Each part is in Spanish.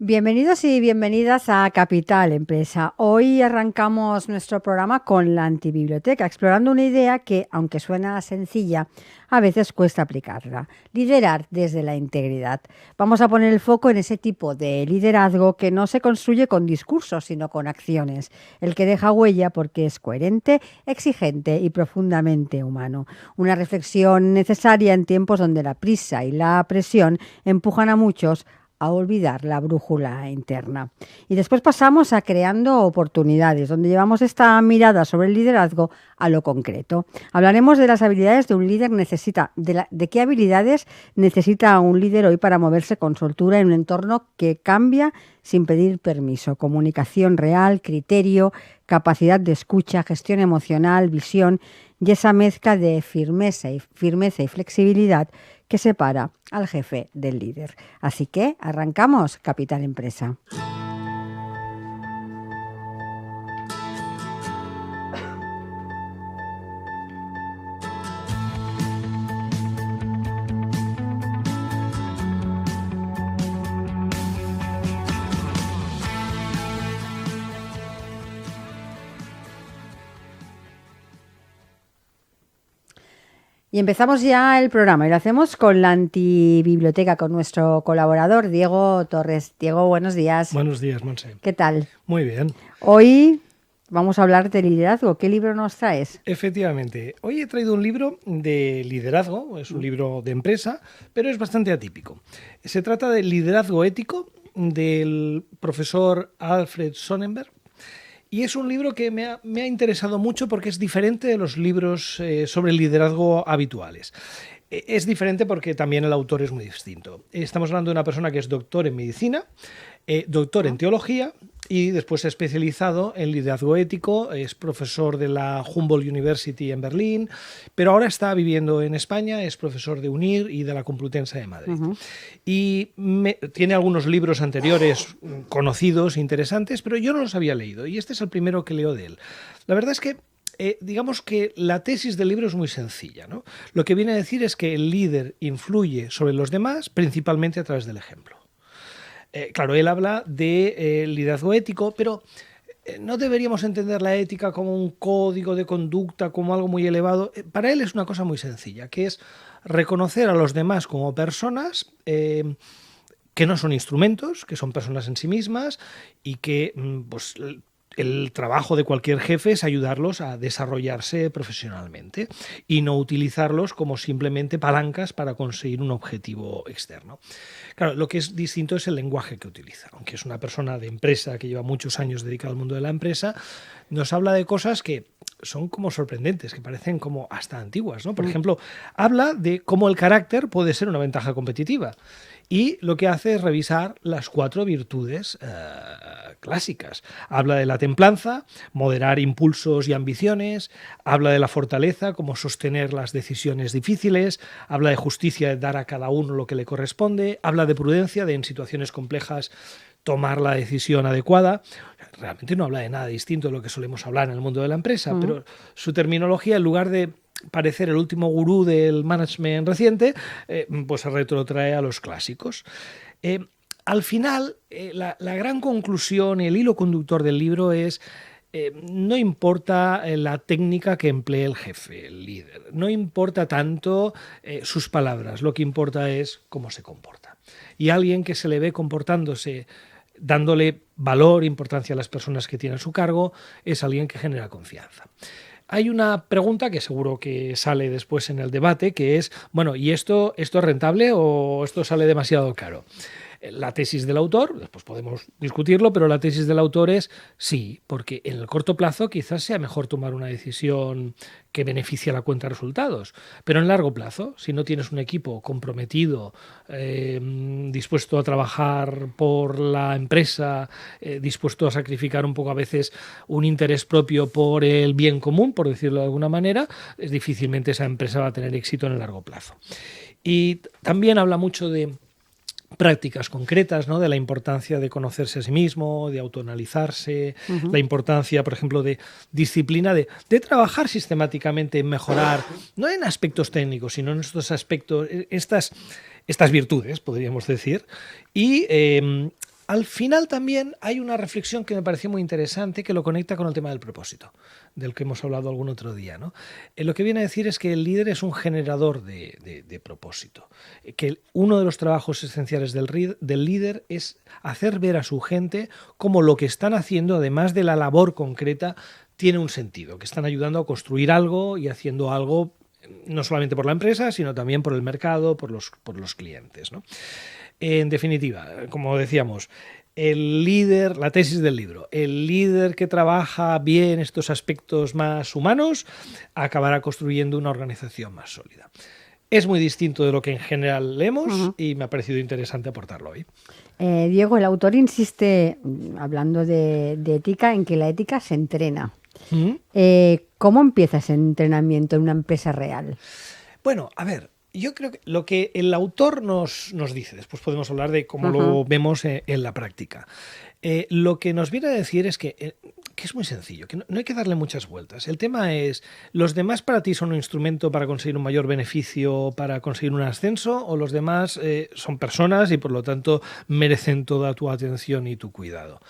Bienvenidos y bienvenidas a Capital Empresa. Hoy arrancamos nuestro programa con la antibiblioteca, explorando una idea que, aunque suena sencilla, a veces cuesta aplicarla. Liderar desde la integridad. Vamos a poner el foco en ese tipo de liderazgo que no se construye con discursos, sino con acciones. El que deja huella porque es coherente, exigente y profundamente humano. Una reflexión necesaria en tiempos donde la prisa y la presión empujan a muchos a olvidar la brújula interna. Y después pasamos a creando oportunidades, donde llevamos esta mirada sobre el liderazgo a lo concreto. Hablaremos de las habilidades de un líder de qué habilidades necesita un líder hoy para moverse con soltura en un entorno que cambia sin pedir permiso. Comunicación real, criterio, capacidad de escucha, gestión emocional, visión y esa mezcla de firmeza y flexibilidad que separa al jefe del líder. Así que arrancamos Capital Empresa. Y empezamos ya el programa y lo hacemos con la antibiblioteca, con nuestro colaborador Diego Torres. Diego, buenos días. Buenos días, Monse. ¿Qué tal? Muy bien. Hoy vamos a hablar de liderazgo. ¿Qué libro nos traes? Efectivamente. Hoy he traído un libro de liderazgo, es un libro de empresa, pero es bastante atípico. Se trata del liderazgo ético del profesor Alfred Sonnenberg. Y es un libro que me ha interesado mucho porque es diferente de los libros sobre el liderazgo habituales. Es diferente porque también el autor es muy distinto. Estamos hablando de una persona que es doctor en medicina, doctor en teología y después se ha especializado en liderazgo ético, es profesor de la Humboldt University en Berlín, pero ahora está viviendo en España, es profesor de UNIR y de la Complutense de Madrid. Y tiene algunos libros anteriores conocidos, interesantes, pero yo no los había leído y este es el primero que leo de él. La verdad es que digamos que la tesis del libro es muy sencilla, ¿no? Lo que viene a decir es que el líder influye sobre los demás principalmente a través del ejemplo. Claro, él habla de liderazgo ético, pero no deberíamos entender la ética como un código de conducta, como algo muy elevado. Para él es una cosa muy sencilla, que es reconocer a los demás como personas que no son instrumentos, que son personas en sí mismas y que pues, el trabajo de cualquier jefe es ayudarlos a desarrollarse profesionalmente y no utilizarlos como simplemente palancas para conseguir un objetivo externo. Claro, lo que es distinto es el lenguaje que utiliza. Aunque es una persona de empresa que lleva muchos años dedicada al mundo de la empresa, nos habla de cosas que son como sorprendentes, que parecen como hasta antiguas, ¿no? Por ejemplo, habla de cómo el carácter puede ser una ventaja competitiva. Y lo que hace es revisar las 4 virtudes clásicas. Habla de la templanza, moderar impulsos y ambiciones, habla de la fortaleza, como sostener las decisiones difíciles, habla de justicia, de dar a cada uno lo que le corresponde, habla de prudencia, de en situaciones complejas tomar la decisión adecuada. Realmente no habla de nada distinto de lo que solemos hablar en el mundo de la empresa, pero su terminología, en lugar de parecer el último gurú del management reciente, pues se retrotrae a los clásicos. Al final, la gran conclusión, el hilo conductor del libro es no importa la técnica que emplee el jefe, el líder, no importa tanto sus palabras, lo que importa es cómo se comporta. Y alguien que se le ve comportándose dándole valor, importancia a las personas que tiene a su cargo, es alguien que genera confianza. Hay una pregunta que seguro que sale después en el debate, que es, bueno, ¿y esto es rentable o esto sale demasiado caro? La tesis del autor, después podemos discutirlo, pero la tesis del autor es sí, porque en el corto plazo quizás sea mejor tomar una decisión que beneficie a la cuenta de resultados, pero en largo plazo, si no tienes un equipo comprometido, dispuesto a trabajar por la empresa, dispuesto a sacrificar un poco a veces un interés propio por el bien común, por decirlo de alguna manera, difícilmente esa empresa va a tener éxito en el largo plazo. Y también habla mucho de prácticas concretas, ¿no? De la importancia de conocerse a sí mismo, de autoanalizarse, la importancia, por ejemplo, de disciplina, de trabajar sistemáticamente en mejorar, no en aspectos técnicos, sino en estos aspectos, estas virtudes, podríamos decir, y Al final también hay una reflexión que me pareció muy interesante que lo conecta con el tema del propósito, del que hemos hablado algún otro día, ¿no? Lo que viene a decir es que el líder es un generador de propósito, que uno de los trabajos esenciales del líder es hacer ver a su gente cómo lo que están haciendo, además de la labor concreta, tiene un sentido, que están ayudando a construir algo y haciendo algo no solamente por la empresa, sino también por el mercado, por los clientes, ¿no? En definitiva, como decíamos, el líder, la tesis del libro, el líder que trabaja bien estos aspectos más humanos acabará construyendo una organización más sólida. Es muy distinto de lo que en general leemos y me ha parecido interesante aportarlo hoy. Diego, el autor insiste, hablando de ética, en que la ética se entrena. ¿Cómo empieza ese entrenamiento en una empresa real? Bueno, a ver, yo creo que lo que el autor nos dice, después podemos hablar de cómo lo vemos en la práctica. Lo que nos viene a decir es que es muy sencillo, que no hay que darle muchas vueltas. El tema es, ¿los demás para ti son un instrumento para conseguir un mayor beneficio, para conseguir un ascenso? ¿O los demás son personas y por lo tanto merecen toda tu atención y tu cuidado?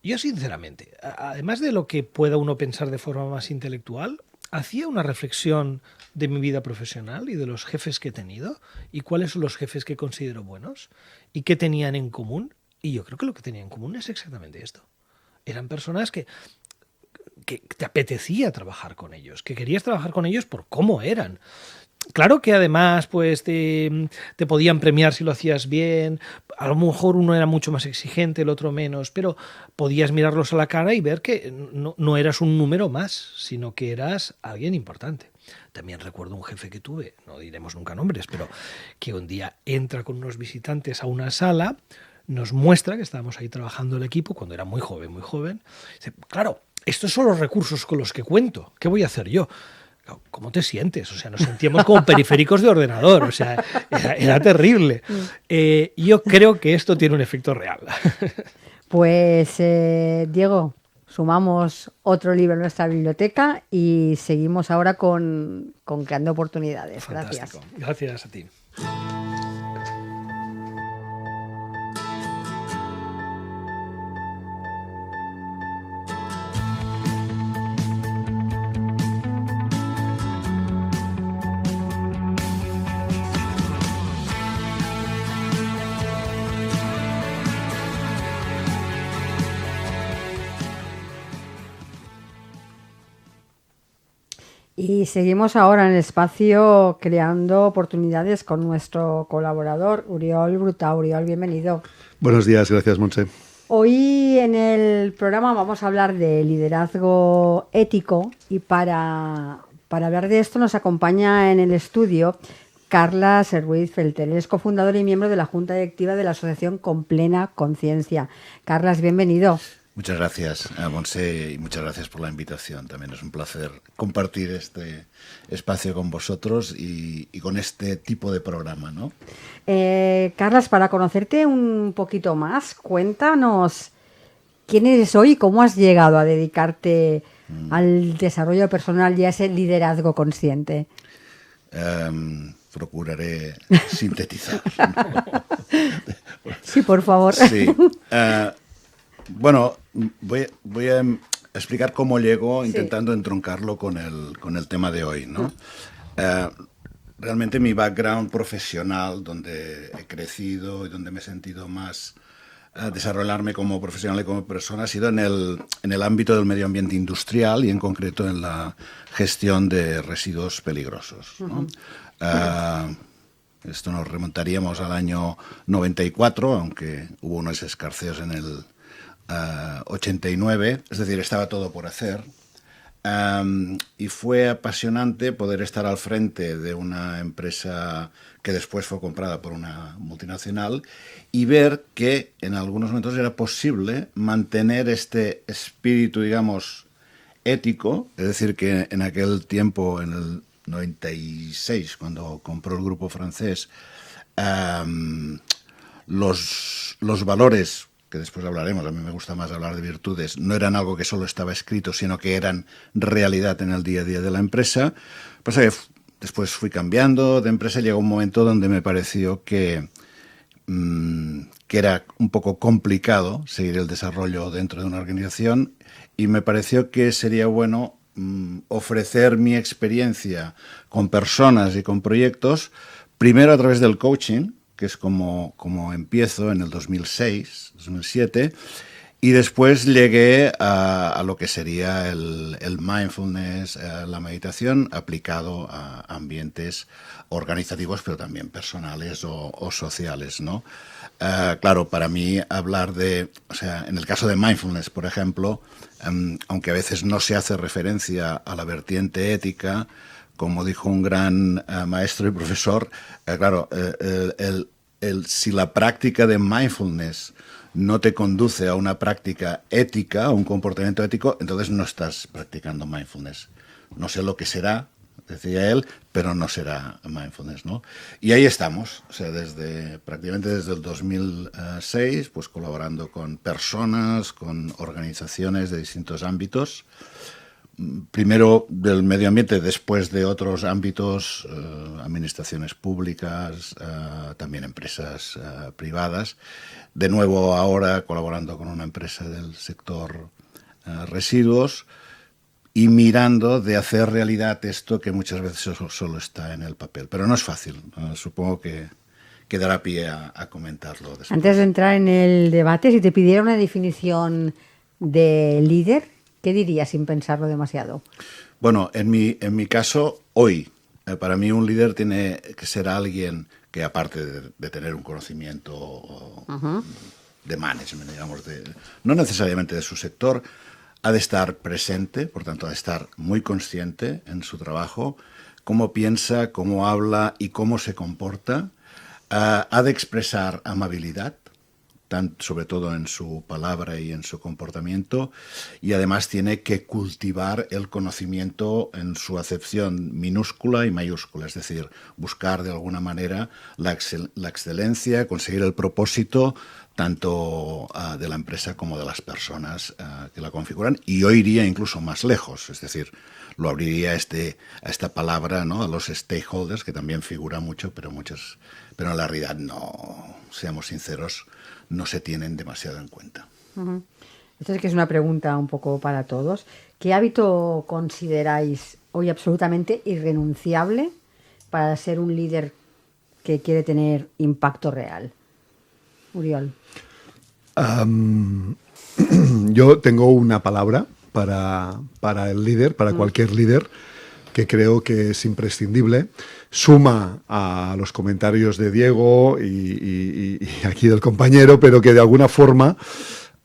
Yo sinceramente, además de lo que pueda uno pensar de forma más intelectual, hacía una reflexión de mi vida profesional y de los jefes que he tenido y cuáles son los jefes que considero buenos y qué tenían en común. Y yo creo que lo que tenían en común es exactamente esto. Eran personas que te apetecía trabajar con ellos, que querías trabajar con ellos por cómo eran. Claro que además pues te podían premiar si lo hacías bien, a lo mejor uno era mucho más exigente, el otro menos, pero podías mirarlos a la cara y ver que no eras un número más, sino que eras alguien importante. También recuerdo un jefe que tuve, no diremos nunca nombres, pero que un día entra con unos visitantes a una sala, nos muestra que estábamos ahí trabajando el equipo cuando era muy joven. Dice, claro, estos son los recursos con los que cuento, ¿qué voy a hacer yo? ¿Cómo te sientes? O sea, nos sentíamos como periféricos de ordenador, o sea, era terrible. Yo creo que esto tiene un efecto real. Pues, Diego, sumamos otro libro en nuestra biblioteca y seguimos ahora con Creando Oportunidades. Fantástico. Gracias. Gracias a ti. Y seguimos ahora en el espacio Creando Oportunidades con nuestro colaborador Uriol Brutà. Uriol, bienvenido. Buenos días, gracias, Montse. Hoy en el programa vamos a hablar de liderazgo ético y para hablar de esto nos acompaña en el estudio Carlas Ruiz-Feltel. Él es cofundador y miembro de la Junta Directiva de la Asociación Con Plena Conciencia. Carlas, bienvenido. Muchas gracias, Montse, y muchas gracias por la invitación. También es un placer compartir este espacio con vosotros y con este tipo de programa, ¿no? Carlas, para conocerte un poquito más, cuéntanos quién eres hoy y cómo has llegado a dedicarte al desarrollo personal y a ese liderazgo consciente. Procuraré sintetizar. Sí, por favor. Sí. Bueno, voy a explicar cómo llego intentando entroncarlo con el tema de hoy, ¿no? Realmente mi background profesional, donde he crecido y donde me he sentido más desarrollarme como profesional y como persona, ha sido en el ámbito del medio ambiente industrial y en concreto en la gestión de residuos peligrosos, ¿no? Esto nos remontaríamos al año 94, aunque hubo unos escarceos en el 89, es decir, estaba todo por hacer. Y fue apasionante poder estar al frente de una empresa que después fue comprada por una multinacional y ver que en algunos momentos era posible mantener este espíritu, digamos, ético, es decir, que en aquel tiempo, en el 96, cuando compró el grupo francés, los valores, que después hablaremos, a mí me gusta más hablar de virtudes, no eran algo que solo estaba escrito, sino que eran realidad en el día a día de la empresa. Pues después fui cambiando de empresa y llegó un momento donde me pareció que que era un poco complicado seguir el desarrollo dentro de una organización, y me pareció que sería bueno ofrecer mi experiencia con personas y con proyectos, primero a través del coaching, que es como empiezo en el 2006, 2007, y después llegué a lo que sería el mindfulness, la meditación, aplicado a ambientes organizativos, pero también personales o sociales, ¿no? Claro, para mí hablar en el caso de mindfulness, por ejemplo, aunque a veces no se hace referencia a la vertiente ética, como dijo un gran maestro y profesor, claro, si la práctica de mindfulness no te conduce a una práctica ética, a un comportamiento ético, entonces no estás practicando mindfulness. No sé lo que será, decía él, pero no será mindfulness, ¿no? Y ahí estamos, o sea, prácticamente desde el 2006, pues colaborando con personas, con organizaciones de distintos ámbitos, primero del medio ambiente, después de otros ámbitos, administraciones públicas, también empresas privadas. De nuevo ahora colaborando con una empresa del sector residuos y mirando de hacer realidad esto que muchas veces solo está en el papel. Pero no es fácil. Supongo que dará pie a comentarlo después. Antes de entrar en el debate, si te pidiera una definición de líder, ¿qué dirías sin pensarlo demasiado? Bueno, en mi caso, hoy, para mí un líder tiene que ser alguien que, aparte de tener un conocimiento de management, digamos, no necesariamente de su sector, ha de estar presente, por tanto, ha de estar muy consciente en su trabajo, cómo piensa, cómo habla y cómo se comporta. Ha de expresar amabilidad, sobre todo en su palabra y en su comportamiento, y además tiene que cultivar el conocimiento en su acepción minúscula y mayúscula, es decir, buscar de alguna manera la excelencia, conseguir el propósito tanto de la empresa como de las personas que la configuran, y yo iría incluso más lejos, es decir, lo abriría a esta palabra, ¿no?, a los stakeholders, que también figura mucho, pero en la realidad no, seamos sinceros, no se tienen demasiado en cuenta. Uh-huh. Esto es que es una pregunta un poco para todos. ¿Qué hábito consideráis hoy absolutamente irrenunciable para ser un líder que quiere tener impacto real? Uriol. Yo tengo una palabra para el líder, para cualquier líder, que creo que es imprescindible. Suma a los comentarios de Diego y aquí del compañero, pero que de alguna forma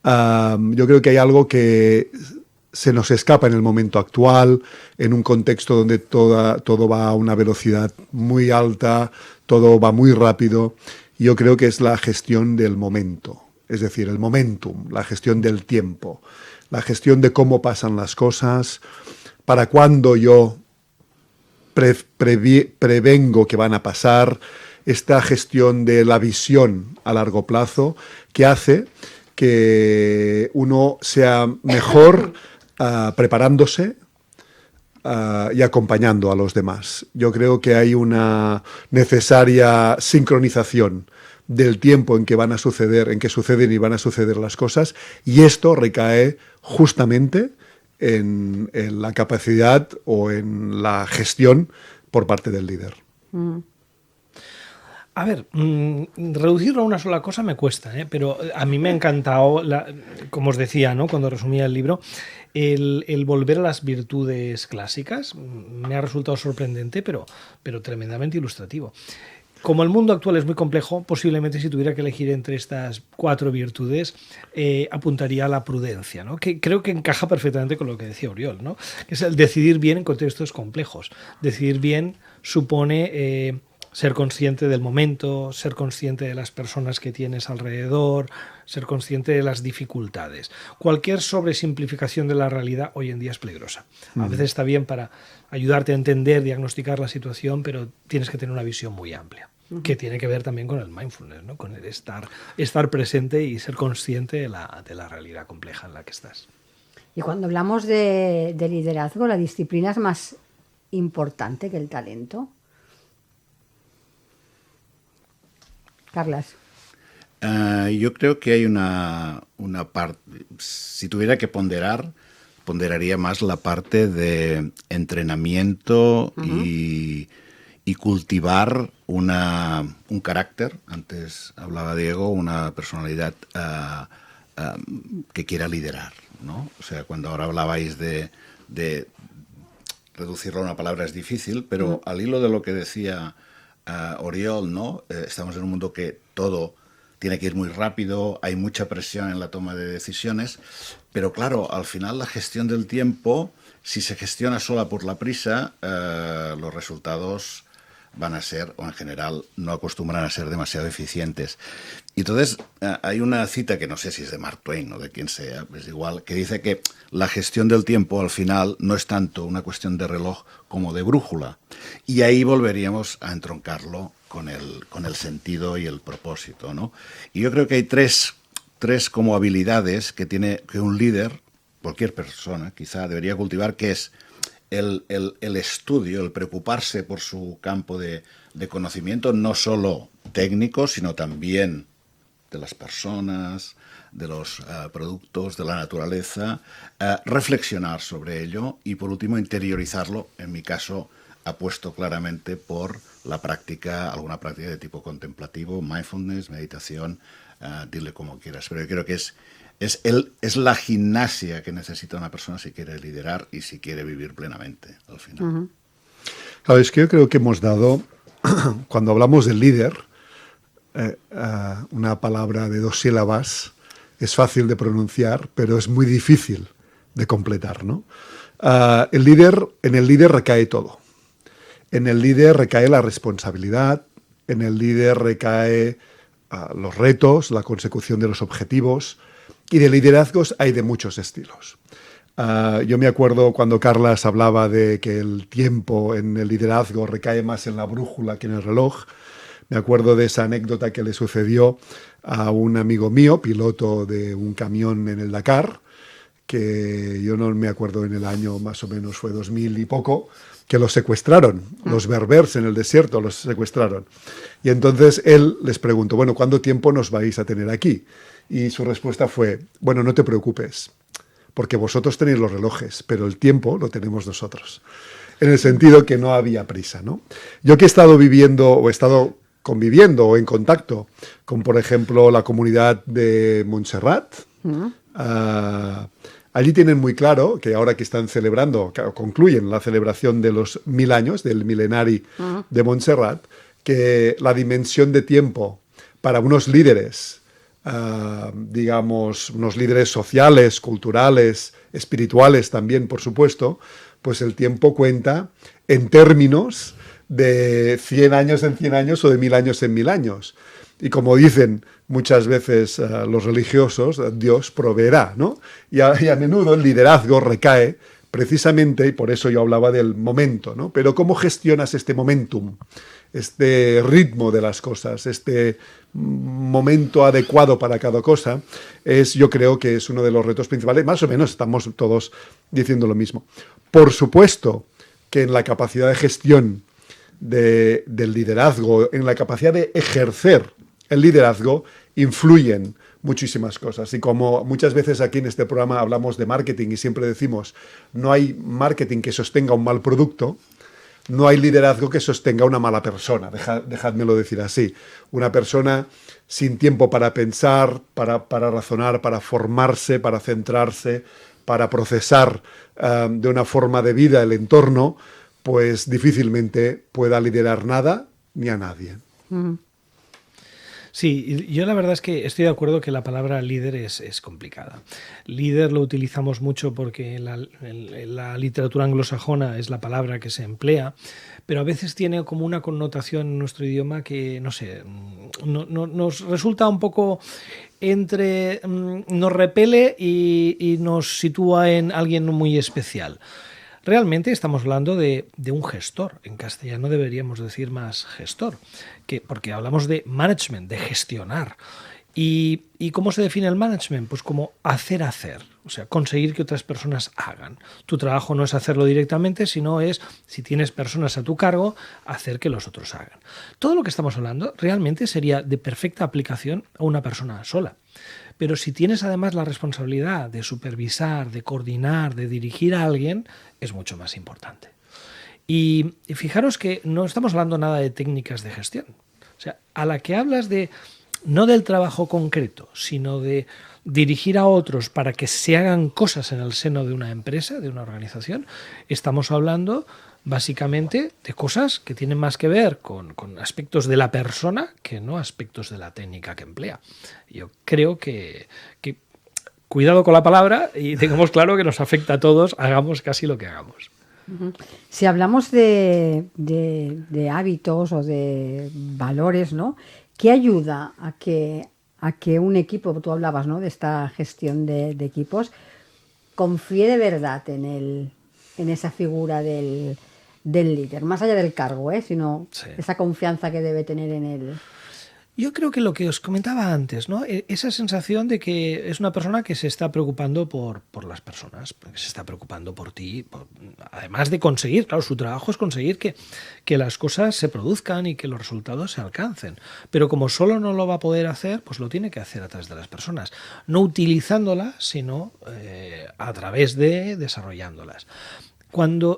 yo creo que hay algo que se nos escapa en el momento actual, en un contexto donde todo va a una velocidad muy alta, todo va muy rápido. Yo creo que es la gestión del momento, es decir, el momentum, la gestión del tiempo, la gestión de cómo pasan las cosas, para cuándo yo prevengo que van a pasar, esta gestión de la visión a largo plazo que hace que uno sea mejor preparándose y acompañando a los demás. Yo creo que hay una necesaria sincronización del tiempo en que van a suceder, en que suceden y van a suceder las cosas, y esto recae justamente en la capacidad o en la gestión por parte del líder. A ver, reducirlo a una sola cosa me cuesta, pero a mí me ha encantado, como os decía, ¿no?, cuando resumía el libro, el volver a las virtudes clásicas. Me ha resultado sorprendente, pero tremendamente ilustrativo. Como el mundo actual es muy complejo, posiblemente si tuviera que elegir entre estas 4 virtudes, apuntaría a la prudencia, ¿no?, que creo que encaja perfectamente con lo que decía Uriol, ¿no?, que es el decidir bien en contextos complejos. Decidir bien supone ser consciente del momento, ser consciente de las personas que tienes alrededor, ser consciente de las dificultades. Cualquier sobresimplificación de la realidad hoy en día es peligrosa. A veces está bien para ayudarte a entender, diagnosticar la situación, pero tienes que tener una visión muy amplia, que tiene que ver también con el mindfulness, ¿no?, con el estar presente y ser consciente de la realidad compleja en la que estás. Y cuando hablamos de liderazgo, ¿la disciplina es más importante que el talento? Carlas. Yo creo que hay una parte, si tuviera que ponderaría más la parte de entrenamiento y cultivar un carácter. Antes hablaba Diego, una personalidad que quiera liderar, ¿no? O sea, cuando ahora hablabais de reducirlo a una palabra es difícil, pero al hilo de lo que decía Oriol, ¿no? Estamos en un mundo que todo tiene que ir muy rápido, hay mucha presión en la toma de decisiones, pero claro, al final la gestión del tiempo, si se gestiona sola por la prisa, los resultados van a ser, o en general, no acostumbran a ser demasiado eficientes. Y entonces hay una cita que no sé si es de Mark Twain o de quien sea, es igual, que dice que la gestión del tiempo al final no es tanto una cuestión de reloj como de brújula. Y ahí volveríamos a entroncarlo con el sentido y el propósito, ¿no? Y yo creo que hay tres como habilidades que un líder, cualquier persona, quizá debería cultivar, que es el estudio, el preocuparse por su campo de conocimiento, no solo técnico, sino también de las personas, de los productos, de la naturaleza, reflexionar sobre ello y, por último, interiorizarlo. En mi caso, apuesto claramente por alguna práctica de tipo contemplativo, mindfulness, meditación, dile como quieras. Pero yo creo que es la gimnasia que necesita una persona si quiere liderar y si quiere vivir plenamente al final. Uh-huh. Claro, es que yo creo que hemos dado, cuando hablamos de líder, una palabra de 2 sílabas es fácil de pronunciar, pero es muy difícil de completar, ¿no? En el líder recae todo. En el líder recae la responsabilidad, en el líder recae los retos, la consecución de los objetivos, y de liderazgos hay de muchos estilos. Yo me acuerdo cuando Carlas hablaba de que el tiempo en el liderazgo recae más en la brújula que en el reloj. Me acuerdo de esa anécdota que le sucedió a un amigo mío, piloto de un camión en el Dakar, que yo no me acuerdo en el año, más o menos fue 2000 y poco, que los secuestraron, los berbers en el desierto los secuestraron. Y entonces él les preguntó, bueno, ¿cuánto tiempo nos vais a tener aquí? Y su respuesta fue, bueno, no te preocupes, porque vosotros tenéis los relojes, pero el tiempo lo tenemos nosotros. En el sentido que no había prisa, ¿no? Yo que he estado viviendo o he estado conviviendo o en contacto con, por ejemplo, la comunidad de Montserrat, allí tienen muy claro que ahora que están celebrando, concluyen la celebración de los 1000 años, del milenari de Montserrat, que la dimensión de tiempo para unos líderes, digamos, unos líderes sociales, culturales, espirituales también, por supuesto, pues el tiempo cuenta en términos de 100 años en 100 años o de 1000 años en 1000 años. Y como dicen muchas veces los religiosos, Dios proveerá, ¿no? Y a menudo el liderazgo recae precisamente, y por eso yo hablaba del momento, ¿no? Pero ¿cómo gestionas este momentum, este ritmo de las cosas, este momento adecuado para cada cosa? Yo creo que es uno de los retos principales. Más o menos estamos todos diciendo lo mismo. Por supuesto que en la capacidad de gestión del liderazgo, en la capacidad de ejercer el liderazgo, influyen muchísimas cosas. Y como muchas veces aquí en este programa hablamos de marketing y siempre decimos, no hay marketing que sostenga un mal producto, no hay liderazgo que sostenga una mala persona, dejádmelo decir así. Una persona sin tiempo para pensar, para razonar, para formarse, para centrarse, para procesar de una forma de vida el entorno, pues difícilmente pueda liderar nada ni a nadie. Sí, yo la verdad es que estoy de acuerdo que la palabra líder es complicada. Líder lo utilizamos mucho porque en la literatura anglosajona es la palabra que se emplea, pero a veces tiene como una connotación en nuestro idioma que, no sé, nos resulta un poco nos repele y nos sitúa en alguien muy especial. Realmente estamos hablando de un gestor. En castellano deberíamos decir más gestor, porque hablamos de management, de gestionar. ¿Y cómo se define el management? Pues como hacer, o sea, conseguir que otras personas hagan. Tu trabajo no es hacerlo directamente, sino es, si tienes personas a tu cargo, hacer que los otros hagan. Todo lo que estamos hablando realmente sería de perfecta aplicación a una persona sola. Pero si tienes además la responsabilidad de supervisar, de coordinar, de dirigir a alguien, es mucho más importante. Y fijaros que no estamos hablando nada de técnicas de gestión. O sea, a la que hablas de no del trabajo concreto, sino de dirigir a otros para que se hagan cosas en el seno de una empresa, de una organización, estamos hablando básicamente de cosas que tienen más que ver con aspectos de la persona que no aspectos de la técnica que emplea. Yo creo que cuidado con la palabra y tengamos claro que nos afecta a todos, hagamos casi lo que hagamos. Si hablamos de hábitos o de valores, ¿no? ¿Qué ayuda a que un equipo, tú hablabas, ¿no?, de esta gestión de equipos, confíe de verdad en esa figura del líder, más allá del cargo, sino Sí. esa confianza que debe tener en él? Yo creo que lo que os comentaba antes, ¿no? Esa sensación de que es una persona que se está preocupando por las personas, que se está preocupando por ti, además de conseguir, claro, su trabajo es conseguir que las cosas se produzcan y que los resultados se alcancen. Pero como solo no lo va a poder hacer, pues lo tiene que hacer a través de las personas, no utilizándolas, sino a través de desarrollándolas.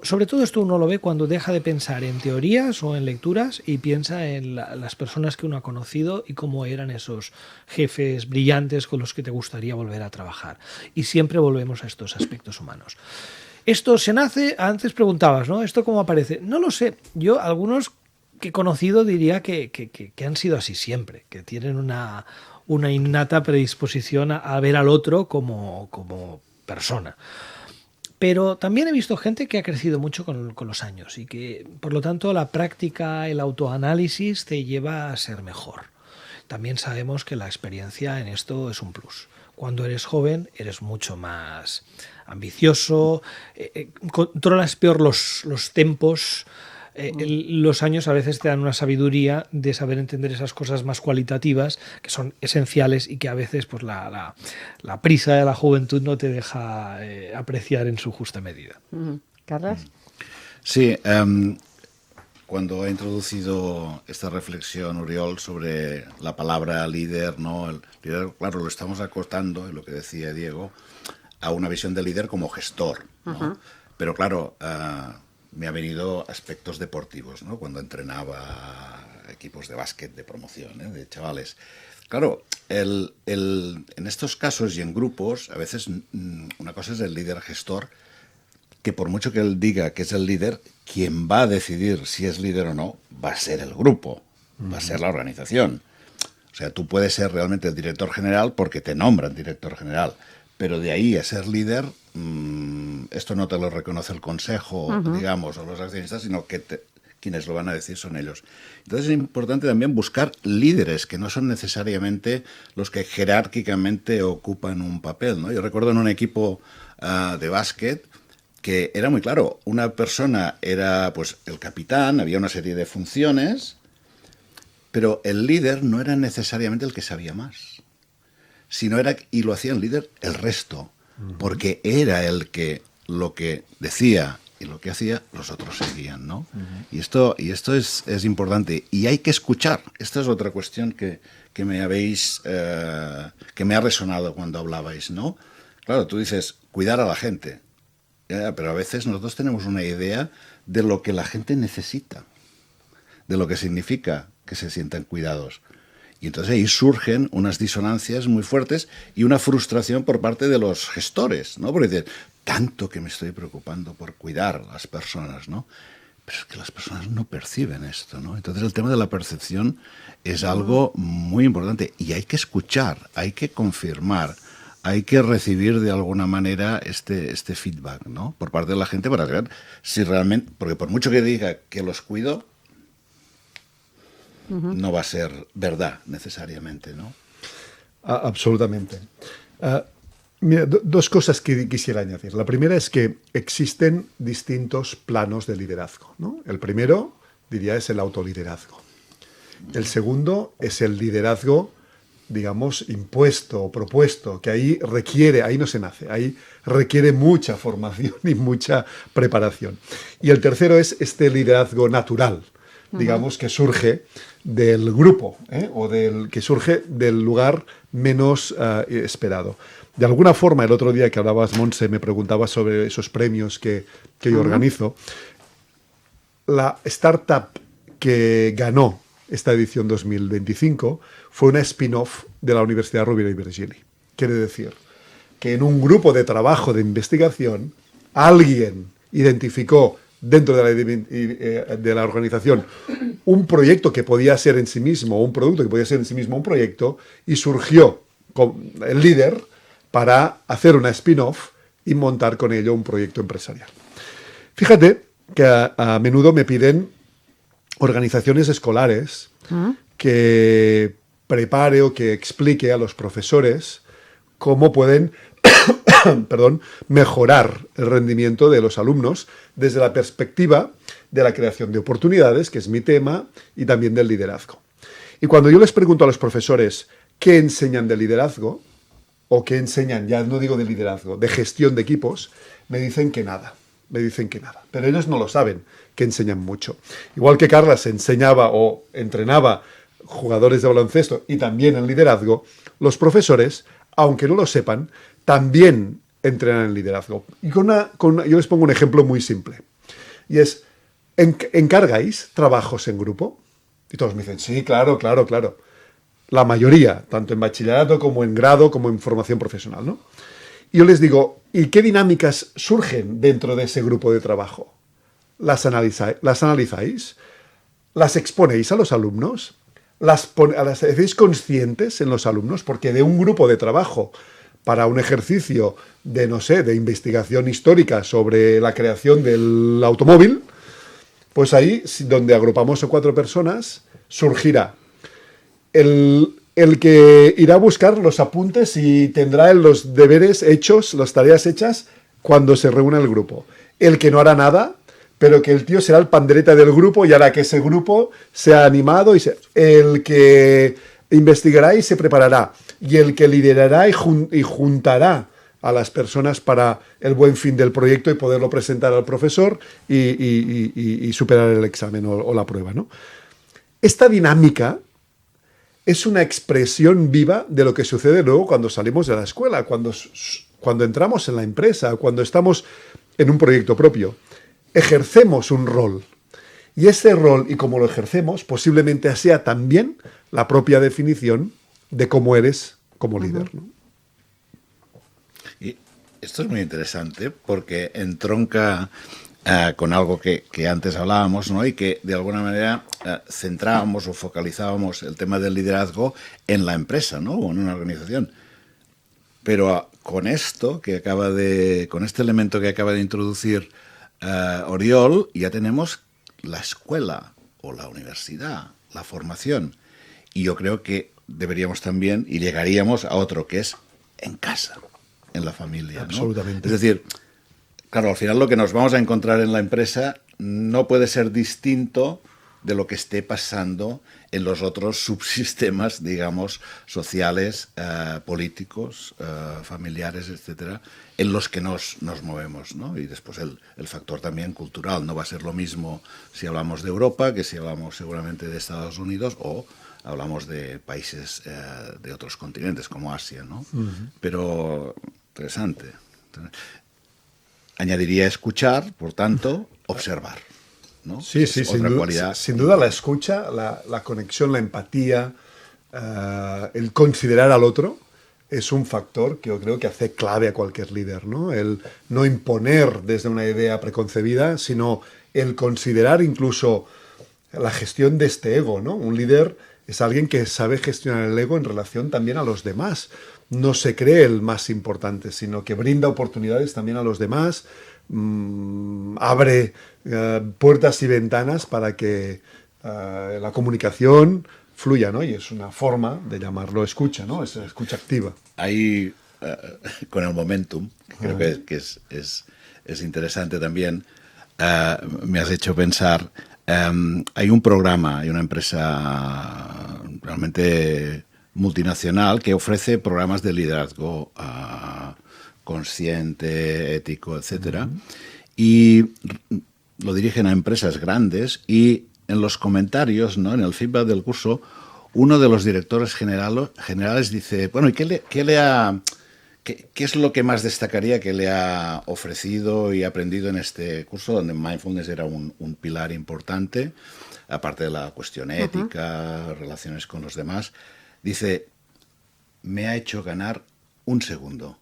Sobre todo esto uno lo ve cuando deja de pensar en teorías o en lecturas y piensa en las personas que uno ha conocido y cómo eran esos jefes brillantes con los que te gustaría volver a trabajar. Y siempre volvemos a estos aspectos humanos. Esto se nace, antes preguntabas, ¿no? ¿Esto cómo aparece? No lo sé. Yo, algunos que he conocido, diría que han sido así siempre, que tienen una innata predisposición a ver al otro como persona. Pero también he visto gente que ha crecido mucho con los años y que, por lo tanto, la práctica, el autoanálisis te lleva a ser mejor. También sabemos que la experiencia en esto es un plus. Cuando eres joven eres mucho más ambicioso, controlas peor los tempos. Los años a veces te dan una sabiduría de saber entender esas cosas más cualitativas que son esenciales y que a veces pues la prisa de la juventud no te deja apreciar en su justa medida. ¿Carlas? Sí, cuando ha introducido esta reflexión, Oriol, sobre la palabra líder, ¿no? El líder, claro, lo estamos acotando, lo que decía Diego, a una visión de líder como gestor, ¿no? Pero claro, me ha venido aspectos deportivos, ¿no? Cuando entrenaba equipos de básquet de promoción, de chavales. Claro, en estos casos y en grupos, a veces una cosa es el líder gestor, que por mucho que él diga que es el líder, quien va a decidir si es líder o no va a ser el grupo, va a ser la organización. O sea, tú puedes ser realmente el director general porque te nombran director general, pero de ahí a ser líder, esto no te lo reconoce el consejo, digamos, o los accionistas, sino que quienes lo van a decir son ellos. Entonces es importante también buscar líderes, que no son necesariamente los que jerárquicamente ocupan un papel, ¿no? Yo recuerdo en un equipo de básquet que era muy claro, una persona era pues el capitán, había una serie de funciones, pero el líder no era necesariamente el que sabía más, sino era, y lo hacía el líder, el resto, porque era el que lo que decía y lo que hacía, los otros seguían, ¿no? Y esto es importante, y hay que escuchar. Esta es otra cuestión que me habéis, que me ha resonado cuando hablabais, ¿no? Claro, tú dices, cuidar a la gente, pero a veces nosotros tenemos una idea de lo que la gente necesita, de lo que significa que se sientan cuidados. Y entonces ahí surgen unas disonancias muy fuertes y una frustración por parte de los gestores, ¿no? Porque dicen, tanto que me estoy preocupando por cuidar a las personas, ¿no? Pero es que las personas no perciben esto, ¿no? Entonces el tema de la percepción es algo muy importante y hay que escuchar, hay que confirmar, hay que recibir de alguna manera este feedback, ¿no? Por parte de la gente para ver si realmente, porque por mucho que diga que los cuido, no va a ser verdad necesariamente, ¿no? Absolutamente. Mira, dos cosas que quisiera añadir. La primera es que existen distintos planos de liderazgo, ¿no? El primero, diría, es el autoliderazgo. El segundo es el liderazgo digamos, impuesto o propuesto, que ahí no se nace, ahí requiere mucha formación y mucha preparación. Y el tercero es este liderazgo natural, digamos, que surge del grupo, o que surge del lugar menos esperado. De alguna forma, el otro día que hablabas, Montse, me preguntabas sobre esos premios que yo organizo. La startup que ganó esta edición 2025 fue una spin-off de la Universidad Rovira i Virgili. Quiere decir que en un grupo de trabajo de investigación alguien identificó dentro de la organización un proyecto que podía ser en sí mismo, un producto que podía ser en sí mismo un proyecto, y surgió el líder para hacer una spin-off y montar con ello un proyecto empresarial. Fíjate que a menudo me piden organizaciones escolares que prepare o que explique a los profesores cómo pueden mejorar el rendimiento de los alumnos desde la perspectiva de la creación de oportunidades, que es mi tema, y también del liderazgo. Y cuando yo les pregunto a los profesores qué enseñan de liderazgo, o qué enseñan, ya no digo de liderazgo, de gestión de equipos, me dicen que nada. Pero ellos no lo saben, que enseñan mucho. Igual que Carlas enseñaba o entrenaba jugadores de baloncesto y también en liderazgo, los profesores, aunque no lo sepan, también entrenan en liderazgo. Y yo les pongo un ejemplo muy simple. Y es, ¿encargáis trabajos en grupo? Y todos me dicen, sí, claro. La mayoría, tanto en bachillerato como en grado, como en formación profesional, ¿no? Y yo les digo, ¿y qué dinámicas surgen dentro de ese grupo de trabajo? ¿Las analizáis? ¿Las exponéis a los alumnos? ¿Las hacéis conscientes en los alumnos? Porque de un grupo de trabajo para un ejercicio de investigación histórica sobre la creación del automóvil, pues ahí, donde agrupamos a 4 personas, surgirá el que irá a buscar los apuntes y tendrá los deberes hechos, las tareas hechas, cuando se reúna el grupo. El que no hará nada, pero que el tío será el pandereta del grupo y hará que ese grupo sea animado. El que investigará y se preparará. Y el que liderará y juntará a las personas para el buen fin del proyecto y poderlo presentar al profesor y superar el examen o la prueba, ¿no? Esta dinámica es una expresión viva de lo que sucede luego cuando salimos de la escuela, cuando entramos en la empresa, cuando estamos en un proyecto propio. Ejercemos un rol. Y ese rol, y cómo lo ejercemos, posiblemente sea también la propia definición de cómo eres como líder, ¿no? Y esto es muy interesante porque entronca con algo que antes hablábamos, ¿no? Y que de alguna manera centrábamos o focalizábamos el tema del liderazgo en la empresa, ¿no? O en una organización. Pero con esto con este elemento que acaba de introducir Oriol, ya tenemos la escuela o la universidad, la formación. Y yo creo que deberíamos también, y llegaríamos a otro, que es en casa, en la familia, ¿no? Absolutamente. Es decir, claro, al final lo que nos vamos a encontrar en la empresa no puede ser distinto de lo que esté pasando en los otros subsistemas, digamos, sociales, políticos, familiares, etcétera, en los que nos movemos, ¿no? Y después el factor también cultural. No va a ser lo mismo si hablamos de Europa que si hablamos seguramente de Estados Unidos o hablamos de países de otros continentes como Asia, ¿no? Pero interesante. Añadiría escuchar, por tanto, observar, ¿no? Sí, Otra cualidad. sin duda la escucha, la conexión, la empatía, el considerar al otro es un factor que yo creo que hace clave a cualquier líder, ¿no? El no imponer desde una idea preconcebida, sino el considerar incluso la gestión de este ego, ¿no? Un líder es alguien que sabe gestionar el ego en relación también a los demás. No se cree el más importante, sino que brinda oportunidades también a los demás, abre puertas y ventanas para que la comunicación fluya, ¿no? Y es una forma de llamarlo escucha, ¿no? Es escucha activa. Ahí, con el momentum, que creo que es interesante también, me has hecho pensar, hay un programa, hay una empresa realmente multinacional que ofrece programas de liderazgo consciente, ético, etcétera, y lo dirigen a empresas grandes, y en los comentarios, ¿no?, en el feedback del curso, uno de los directores generales dice, bueno, ¿y qué es lo que más destacaría que le ha ofrecido y aprendido en este curso, donde mindfulness era un pilar importante, aparte de la cuestión ética, relaciones con los demás? Dice, me ha hecho ganar un segundo.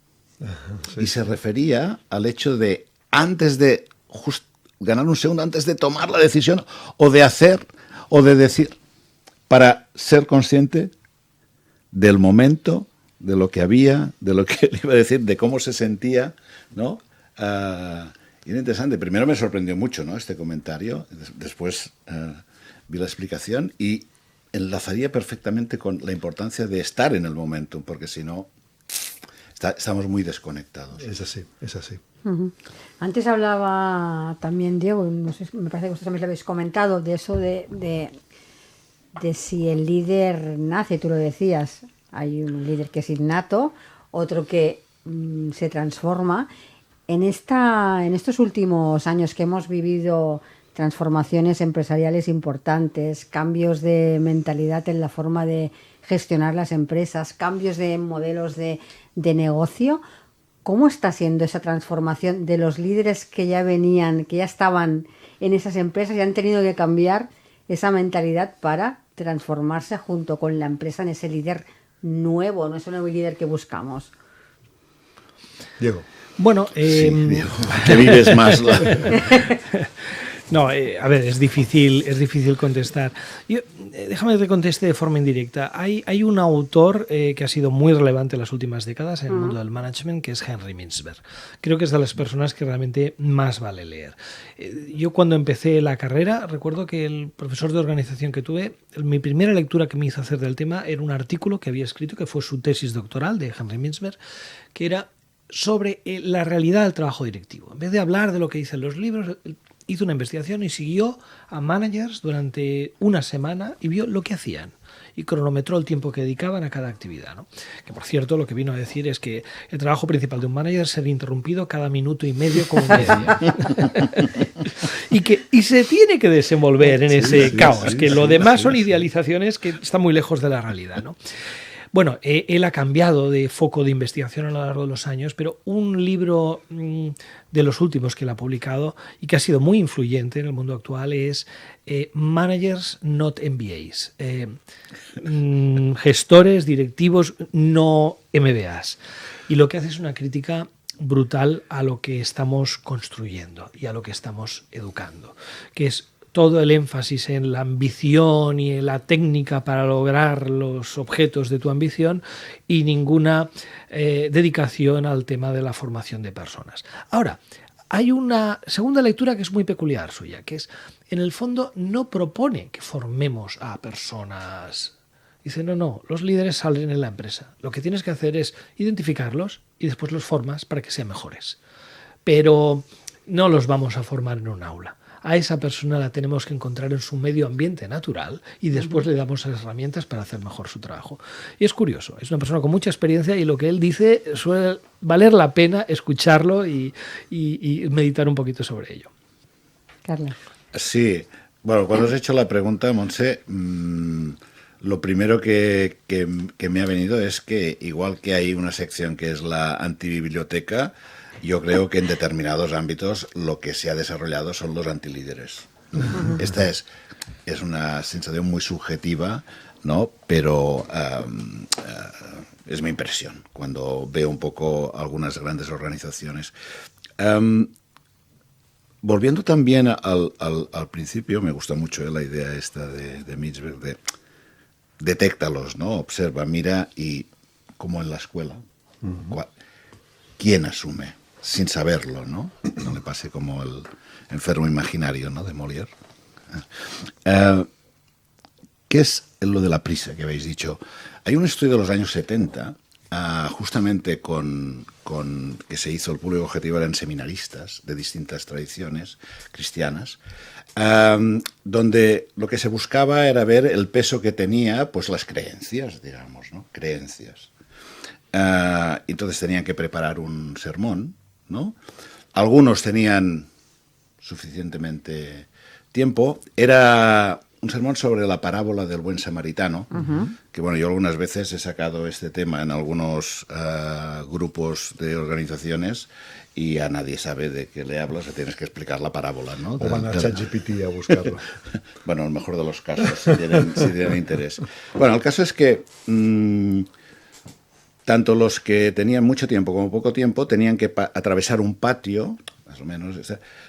Y se refería al hecho de, antes de ganar un segundo, antes de tomar la decisión, o de hacer, o de decir, para ser consciente del momento, de lo que había, de lo que le iba a decir, de cómo se sentía, ¿no? Y era interesante. Primero me sorprendió mucho, ¿no?, este comentario. Después vi la explicación y enlazaría perfectamente con la importancia de estar en el momento, porque si no, estamos muy desconectados. Es así, es así. Antes hablaba también Diego, no sé, me parece que vosotros también lo habéis comentado, de eso de si el líder nace, tú lo decías, hay un líder que es innato, otro que se transforma. En estos últimos años que hemos vivido transformaciones empresariales importantes, cambios de mentalidad en la forma de gestionar las empresas, cambios de modelos de negocio, ¿cómo está siendo esa transformación de los líderes que ya venían, que ya estaban en esas empresas y han tenido que cambiar esa mentalidad para transformarse junto con la empresa en ese líder nuevo, no es un nuevo líder que buscamos? Diego. Bueno, Sí, Diego, que vives más. No, a ver, es difícil contestar. Déjame que te conteste de forma indirecta. Hay un autor que ha sido muy relevante en las últimas décadas en el mundo del management, que es Henry Mintzberg. Creo que es de las personas que realmente más vale leer. Yo cuando empecé la carrera, recuerdo que el profesor de organización que tuve, mi primera lectura que me hizo hacer del tema era un artículo que había escrito, que fue su tesis doctoral de Henry Mintzberg, que era sobre la realidad del trabajo directivo. En vez de hablar de lo que dicen los libros, hizo una investigación y siguió a managers durante una semana y vio lo que hacían y cronometró el tiempo que dedicaban a cada actividad, ¿no? Que, por cierto, lo que vino a decir es que el trabajo principal de un manager es ser interrumpido cada minuto y medio, como media. y se tiene que desenvolver en ese caos, que lo demás son idealizaciones que están muy lejos de la realidad, ¿no? Bueno, él ha cambiado de foco de investigación a lo largo de los años, pero un libro de los últimos que él ha publicado y que ha sido muy influyente en el mundo actual es Managers Not MBAs, gestores, directivos, no MBAs. Y lo que hace es una crítica brutal a lo que estamos construyendo y a lo que estamos educando, que es todo el énfasis en la ambición y en la técnica para lograr los objetos de tu ambición y ninguna dedicación al tema de la formación de personas. Ahora, hay una segunda lectura que es muy peculiar suya, que es, en el fondo, no propone que formemos a personas. Dice, no, los líderes salen en la empresa. Lo que tienes que hacer es identificarlos y después los formas para que sean mejores. Pero no los vamos a formar en un aula. A esa persona la tenemos que encontrar en su medio ambiente natural y después le damos las herramientas para hacer mejor su trabajo. Y es curioso, es una persona con mucha experiencia y lo que él dice suele valer la pena escucharlo y meditar un poquito sobre ello. Carla. Sí, bueno, cuando has hecho la pregunta, Montse, lo primero que me ha venido es que, igual que hay una sección que es la antibiblioteca, yo creo que en determinados ámbitos lo que se ha desarrollado son los antilíderes. Esta es una sensación muy subjetiva, ¿no? Pero es mi impresión cuando veo un poco algunas grandes organizaciones. Volviendo también al principio, me gusta mucho la idea esta de Mintzberg de detéctalos, ¿no? Observa, mira, y como en la escuela, ¿quién asume? Sin saberlo, ¿no? No le pase como el enfermo imaginario, ¿no?, de Molière. ¿Qué es lo de la prisa que habéis dicho? Hay un estudio de los años 70 justamente con que se hizo el público objetivo eran seminaristas de distintas tradiciones cristianas, donde lo que se buscaba era ver el peso que tenía pues las creencias, digamos, ¿no? Creencias. Entonces tenían que preparar un sermón, ¿no? Algunos tenían suficientemente tiempo. Era un sermón sobre la parábola del buen samaritano, que bueno, yo algunas veces he sacado este tema en algunos grupos de organizaciones y a nadie sabe de qué le hablas, o tienes que explicar la parábola, ¿no? O van a ChatGPT a buscarlo. Bueno, en el mejor de los casos, si tienen interés. Bueno, el caso es que tanto los que tenían mucho tiempo como poco tiempo tenían que atravesar un patio, más o menos,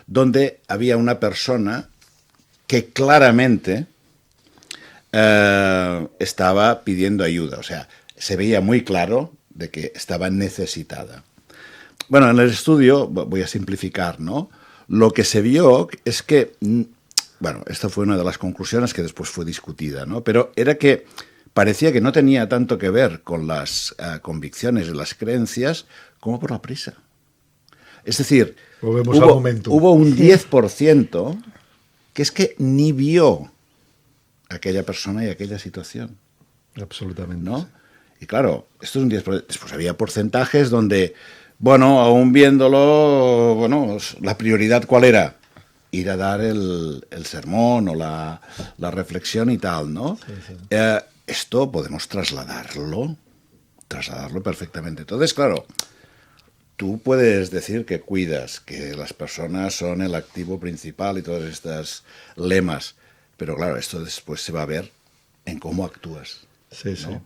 donde había una persona que claramente estaba pidiendo ayuda. O sea, se veía muy claro de que estaba necesitada. Bueno, en el estudio, voy a simplificar, ¿no? Lo que se vio es que, bueno, esta fue una de las conclusiones que después fue discutida, ¿no? Pero era que parecía que no tenía tanto que ver con las convicciones y las creencias como por la prisa. Es decir, hubo un 10% que es que ni vio a aquella persona y aquella situación. Absolutamente. ¿No? Sí. Y claro, esto es un 10%. Después había porcentajes donde, bueno, aún viéndolo, bueno, la prioridad ¿cuál era? Ir a dar el sermón o la reflexión y tal, ¿no? Sí, sí. Esto podemos trasladarlo perfectamente. Entonces, claro, tú puedes decir que cuidas, que las personas son el activo principal y todas estas lemas, pero claro, esto después se va a ver en cómo actúas. Sí, ¿no? Sí.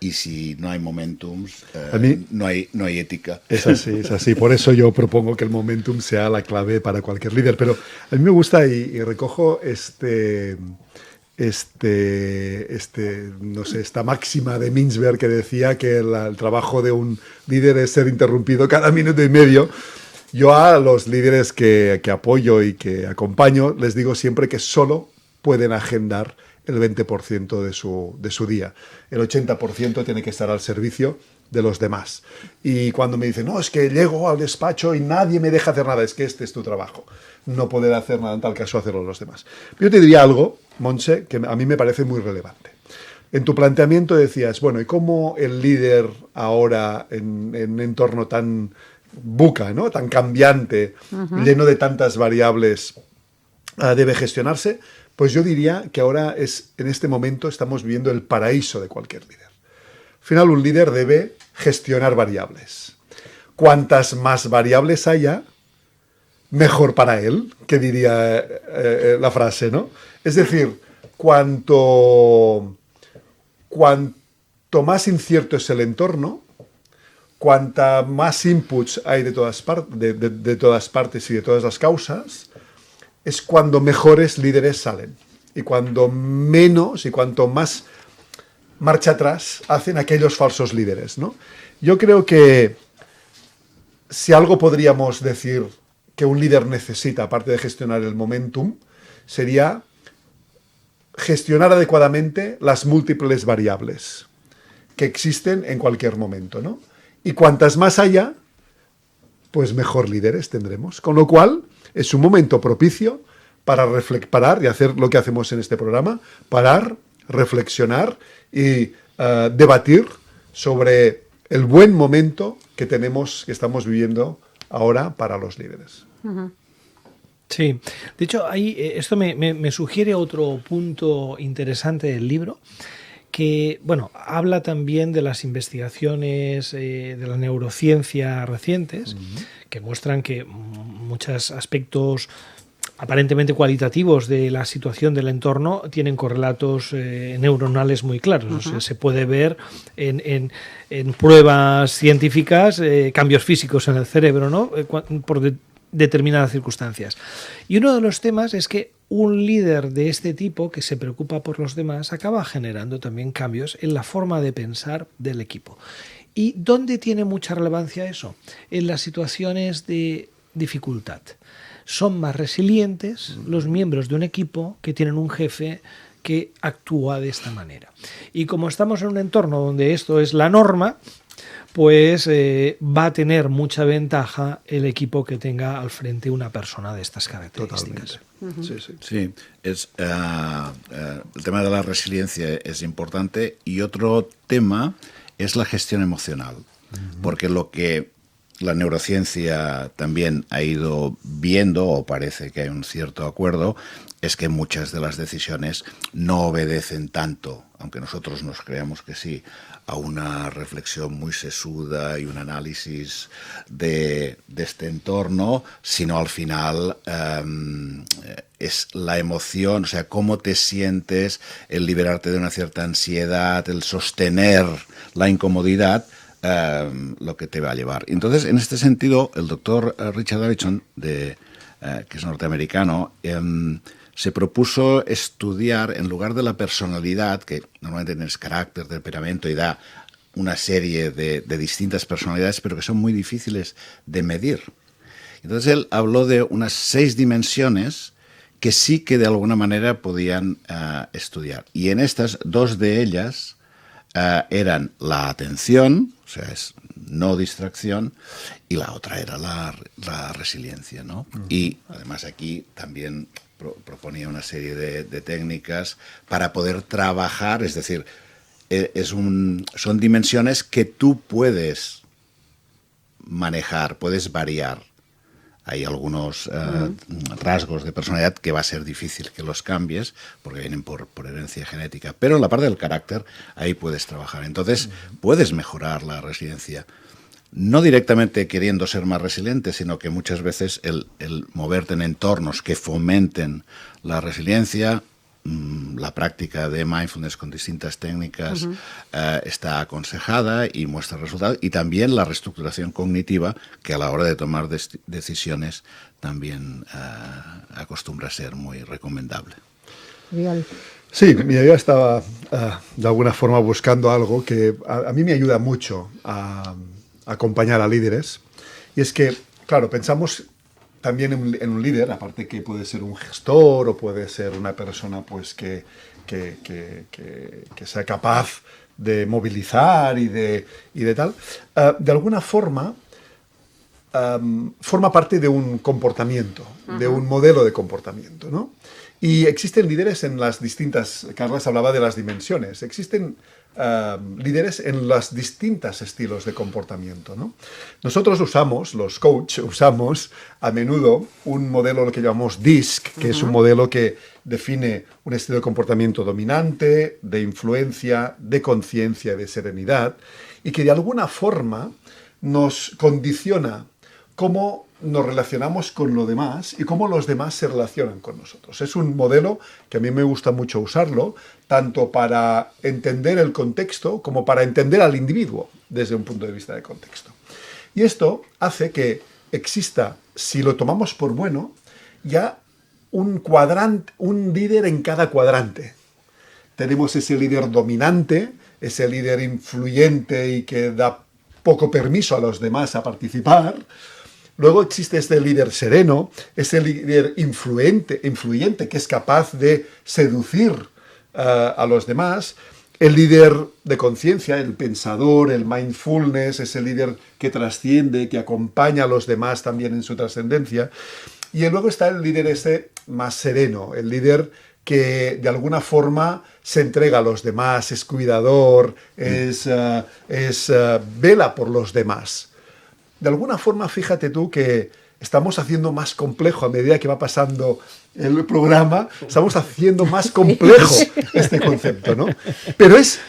Y si no hay momentums, no hay ética. Es así. Por eso yo propongo que el momentum sea la clave para cualquier líder. Pero a mí me gusta y recojo no sé, esta máxima de Mintzberg que decía que el trabajo de un líder es ser interrumpido cada minuto y medio. Yo a los líderes que apoyo y que acompaño les digo siempre que solo pueden agendar el 20% de su día. El 80% tiene que estar al servicio de los demás. Y cuando me dicen, no, es que llego al despacho y nadie me deja hacer nada, es que este es tu trabajo. No poder hacer nada, en tal caso hacerlo los demás. Yo te diría algo, Montse, que a mí me parece muy relevante. En tu planteamiento decías, bueno, ¿y cómo el líder ahora en un entorno tan buca, ¿no? Tan cambiante, lleno de tantas variables, debe gestionarse? Pues yo diría que ahora en este momento estamos viviendo el paraíso de cualquier líder. Al final, un líder debe gestionar variables. Cuantas más variables haya, mejor para él, que diría la frase, ¿no? Es decir, cuanto más incierto es el entorno, cuanta más inputs hay de todas partes y de todas las causas, es cuando mejores líderes salen. Y cuando menos y cuanto más marcha atrás hacen aquellos falsos líderes, ¿no? Yo creo que si algo podríamos decir que un líder necesita, aparte de gestionar el momentum, sería gestionar adecuadamente las múltiples variables que existen en cualquier momento, ¿no? Y cuantas más haya, pues mejor líderes tendremos. Con lo cual, es un momento propicio para parar y hacer lo que hacemos en este programa, parar, reflexionar y debatir sobre el buen momento que estamos viviendo ahora para los líderes. Sí, de hecho, esto me sugiere otro punto interesante del libro, que, bueno, habla también de las investigaciones de la neurociencia recientes, que muestran que muchos aspectos aparentemente cualitativos de la situación del entorno tienen correlatos neuronales muy claros. O sea, se puede ver en pruebas científicas cambios físicos en el cerebro, ¿no? Por determinadas circunstancias. Y uno de los temas es que un líder de este tipo que se preocupa por los demás acaba generando también cambios en la forma de pensar del equipo. ¿Y dónde tiene mucha relevancia eso? En las situaciones de dificultad. Son más resilientes los miembros de un equipo que tienen un jefe que actúa de esta manera. Y como estamos en un entorno donde esto es la norma, pues va a tener mucha ventaja el equipo que tenga al frente una persona de estas características. Totalmente. Sí, el tema de la resiliencia es importante, y otro tema es la gestión emocional, porque lo que la neurociencia también ha ido viendo, o parece que hay un cierto acuerdo, es que muchas de las decisiones no obedecen tanto, aunque nosotros nos creamos que sí, a una reflexión muy sesuda y un análisis de este entorno, sino al final es la emoción, o sea, cómo te sientes, el liberarte de una cierta ansiedad, el sostener la incomodidad, lo que te va a llevar. Entonces, en este sentido, el doctor Richard Davidson, que es norteamericano, se propuso estudiar, en lugar de la personalidad, que normalmente tienes carácter, temperamento, y da una serie de distintas personalidades, pero que son muy difíciles de medir. Entonces él habló de unas 6 dimensiones que sí que de alguna manera podían estudiar. Y en estas, 2 de ellas eran la atención, o sea, es no distracción, y la otra era la resiliencia, ¿no? Y además aquí también proponía una serie de técnicas para poder trabajar, es decir, son dimensiones que tú puedes manejar, puedes variar. Hay algunos rasgos de personalidad que va a ser difícil que los cambies porque vienen por herencia genética, pero en la parte del carácter ahí puedes trabajar. Entonces puedes mejorar la resiliencia, no directamente queriendo ser más resiliente, sino que muchas veces el moverte en entornos que fomenten la resiliencia, la práctica de mindfulness con distintas técnicas está aconsejada y muestra resultados, y también la reestructuración cognitiva, que a la hora de tomar decisiones también acostumbra a ser muy recomendable. Sí, mira, yo estaba de alguna forma buscando algo que a mí me ayuda mucho a acompañar a líderes, y es que, claro, pensamos también en un líder, aparte que puede ser un gestor o puede ser una persona pues que sea capaz de movilizar y de tal, de alguna forma forma parte de un comportamiento, de un modelo de comportamiento, ¿no? Y existen líderes en las distintas, Carlas hablaba de las dimensiones, existen líderes en los distintos estilos de comportamiento, ¿no? Nosotros los coach, usamos a menudo un modelo lo que llamamos DISC, que es un modelo que define un estilo de comportamiento dominante, de influencia, de conciencia, de serenidad, y que de alguna forma nos condiciona cómo nos relacionamos con lo demás y cómo los demás se relacionan con nosotros. Es un modelo que a mí me gusta mucho usarlo, tanto para entender el contexto como para entender al individuo desde un punto de vista de contexto. Y esto hace que exista, si lo tomamos por bueno, ya un líder en cada cuadrante. Tenemos ese líder dominante, ese líder influyente y que da poco permiso a los demás a participar. Luego existe este líder sereno, ese líder influyente que es capaz de seducir a los demás. El líder de conciencia, el pensador, el mindfulness, ese líder que trasciende, que acompaña a los demás también en su trascendencia. Y luego está el líder más sereno, el líder que de alguna forma se entrega a los demás, es cuidador, vela por los demás. De alguna forma, fíjate tú que estamos haciendo más complejo a medida que va pasando el programa, estamos haciendo más complejo este concepto, ¿no? Pero es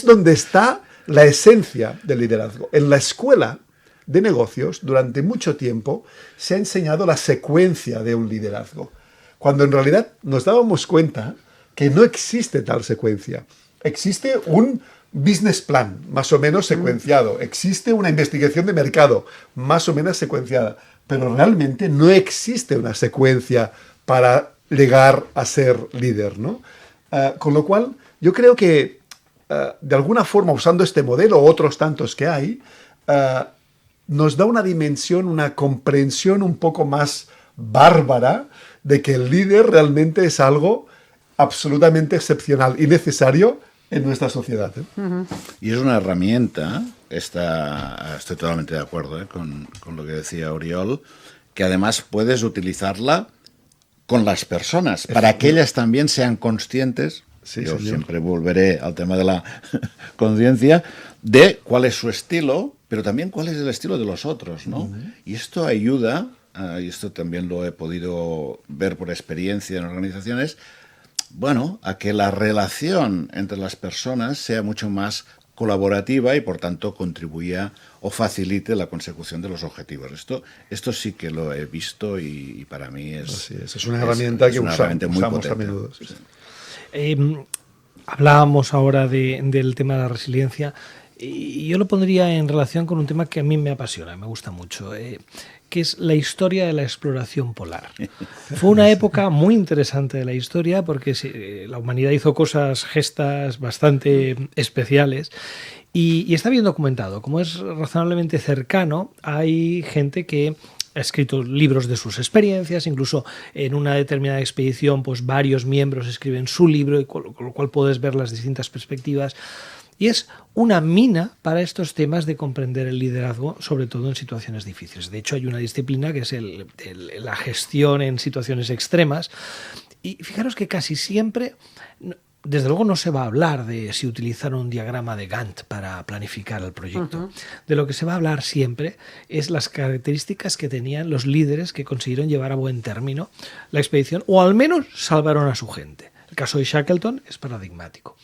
donde está la esencia del liderazgo. En la escuela de negocios, durante mucho tiempo, se ha enseñado la secuencia de un liderazgo, cuando en realidad nos dábamos cuenta que no existe tal secuencia. Existe un business plan, más o menos secuenciado. Existe una investigación de mercado, más o menos secuenciada. Pero realmente no existe una secuencia para llegar a ser líder, ¿no? Con lo cual, yo creo que, de alguna forma, usando este modelo o otros tantos que hay, nos da una dimensión, una comprensión un poco más bárbara de que el líder realmente es algo absolutamente excepcional y necesario en nuestra sociedad. Y es una herramienta, estoy totalmente de acuerdo con lo que decía Oriol, que además puedes utilizarla con las personas, para que ellas también sean conscientes, Sí, yo señor. siempre volveré al tema de la conciencia, de cuál es su estilo, pero también cuál es el estilo de los otros, ¿no? Y esto ayuda, y esto también lo he podido ver por experiencia en organizaciones, bueno, a que la relación entre las personas sea mucho más colaborativa y por tanto contribuya o facilite la consecución de los objetivos. Esto sí que lo he visto y para mí Es una herramienta que herramienta muy usamos a potente. menudo. Sí. Hablábamos ahora del tema de la resiliencia y yo lo pondría en relación con un tema que a mí me apasiona, me gusta mucho, que es la historia de la exploración polar. Fue una época muy interesante de la historia porque la humanidad hizo gestas bastante especiales y está bien documentado. Como es razonablemente cercano, hay gente que ha escrito libros de sus experiencias, incluso en una determinada expedición, pues varios miembros escriben su libro, y con lo cual puedes ver las distintas perspectivas. Y es una mina para estos temas de comprender el liderazgo, sobre todo en situaciones difíciles. De hecho, hay una disciplina que es la gestión en situaciones extremas. Y fijaros que casi siempre, desde luego no se va a hablar de si utilizar un diagrama de Gantt para planificar el proyecto. De lo que se va a hablar siempre es las características que tenían los líderes que consiguieron llevar a buen término la expedición, o al menos salvaron a su gente. El caso de Shackleton es paradigmático.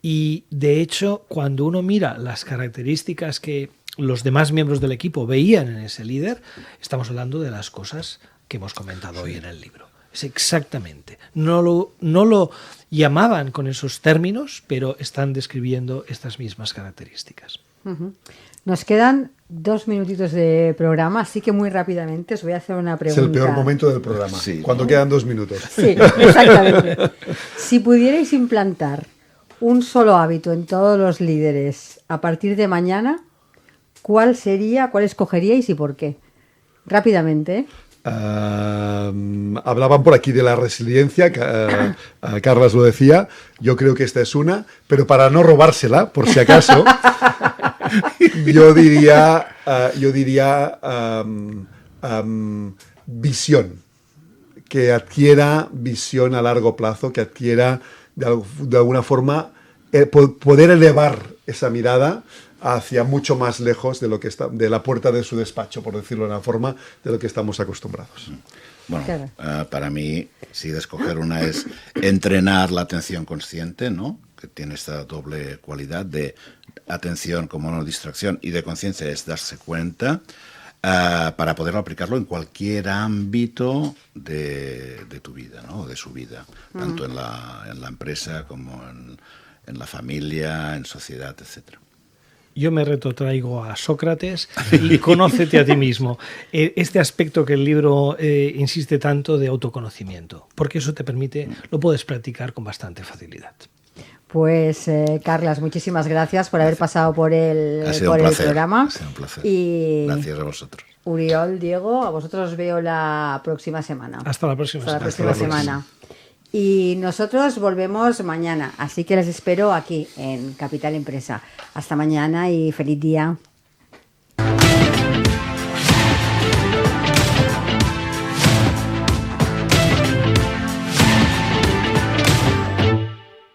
Y de hecho, cuando uno mira las características que los demás miembros del equipo veían en ese líder, estamos hablando de las cosas que hemos comentado hoy en el libro. Es exactamente. No lo llamaban con esos términos, pero están describiendo estas mismas características. Nos quedan 2 minutitos de programa, así que muy rápidamente os voy a hacer una Es pregunta. el peor momento del programa, Sí, cuando ¿no? quedan 2 minutos. Sí, exactamente. Si pudierais implantar un solo hábito en todos los líderes a partir de mañana, ¿cuál sería, cuál escogeríais y por qué? Rápidamente, ¿eh? Hablaban por aquí de la resiliencia, Carlas lo decía, yo creo que esta es una, pero para no robársela, por si acaso, yo diría visión, que adquiera visión a largo plazo, que adquiera de alguna forma poder elevar esa mirada hacia mucho más lejos de lo que está, de la puerta de su despacho, por decirlo de una forma, de lo que estamos acostumbrados. Bueno, Claro. para mí, si de escoger una es entrenar la atención consciente, ¿no? Que tiene esta doble cualidad de atención como no distracción y de conciencia es darse cuenta para poderlo aplicarlo en cualquier ámbito de tu vida, ¿no? De su vida, tanto en la empresa como en la familia, en sociedad, etcétera. Yo me retrotraigo a Sócrates y conócete a ti mismo. Este aspecto que el libro insiste tanto de autoconocimiento, porque eso te permite, lo puedes practicar con bastante facilidad. Pues, Carlas, muchísimas gracias por haber pasado por el Ha sido un placer, programa. ha sido un placer. Y Gracias a vosotros. Uriol, Diego, a vosotros os veo la próxima semana. Hasta la próxima Hasta la semana. próxima semana. Y nosotros volvemos mañana, así que les espero aquí en Capital Empresa. Hasta mañana y feliz día.